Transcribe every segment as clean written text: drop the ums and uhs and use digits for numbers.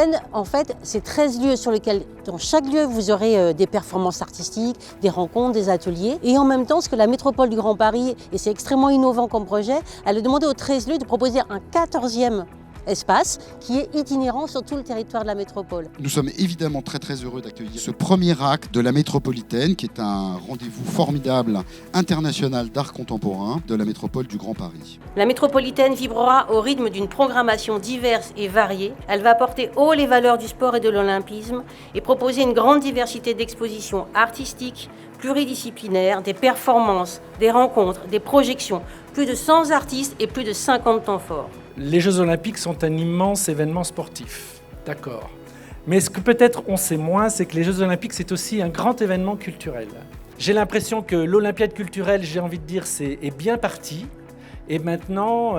métropolitaine, en fait, c'est 13 lieux sur lesquels, dans chaque lieu, vous aurez des performances artistiques, des rencontres, des ateliers. Et en même temps, ce que la métropole du Grand Paris, et c'est extrêmement innovant comme projet, elle a demandé aux 13 lieux de proposer un 14e espace qui est itinérant sur tout le territoire de la métropole. Nous sommes évidemment très heureux d'accueillir ce premier acte de la Métropolitaine, qui est un rendez-vous formidable international d'art contemporain de la métropole du Grand Paris. La métropolitaine vibrera au rythme d'une programmation diverse et variée. Elle va porter haut les valeurs du sport et de l'olympisme et proposer une grande diversité d'expositions artistiques, pluridisciplinaires, des performances, des rencontres, des projections. Plus de 100 artistes et plus de 50 temps forts. Les Jeux Olympiques sont un immense événement sportif, d'accord. Mais ce que peut-être on sait moins, c'est que les Jeux Olympiques, c'est aussi un grand événement culturel. J'ai l'impression que l'Olympiade culturelle, j'ai envie de dire, est bien parti. Et maintenant,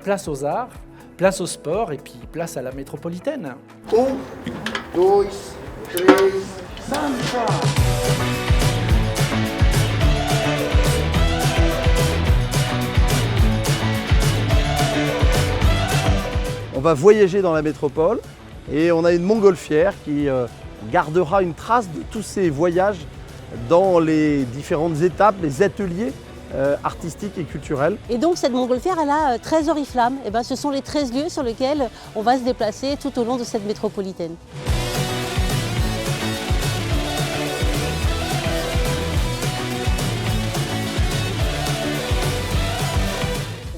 place aux arts, place au sport et puis place à la métropolitaine. 1, 2, 3, Sandra. On va voyager dans la métropole et on a une montgolfière qui gardera une trace de tous ces voyages dans les différentes étapes, les ateliers artistiques et culturels. Et donc cette montgolfière, elle a 13 oriflammes. Et ce sont les 13 lieux sur lesquels on va se déplacer tout au long de cette métropolitaine.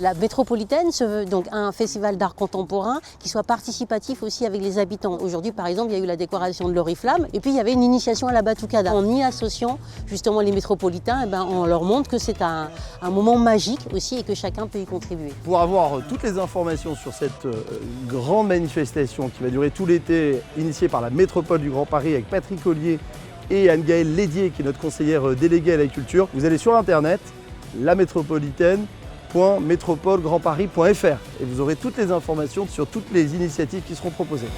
La métropolitaine se veut donc un festival d'art contemporain qui soit participatif aussi avec les habitants. Aujourd'hui, par exemple, il y a eu la décoration de l'oriflamme et puis il y avait une initiation à la batucada. En y associant justement les métropolitains, on leur montre que c'est un moment magique aussi et que chacun peut y contribuer. Pour avoir toutes les informations sur cette grande manifestation qui va durer tout l'été, initiée par la métropole du Grand Paris avec Patrick Ollier et Anne-Gaëlle Lédier, qui est notre conseillère déléguée à la culture, vous allez sur internet, lamétropolitaine.métropolegrandparis.fr et vous aurez toutes les informations sur toutes les initiatives qui seront proposées.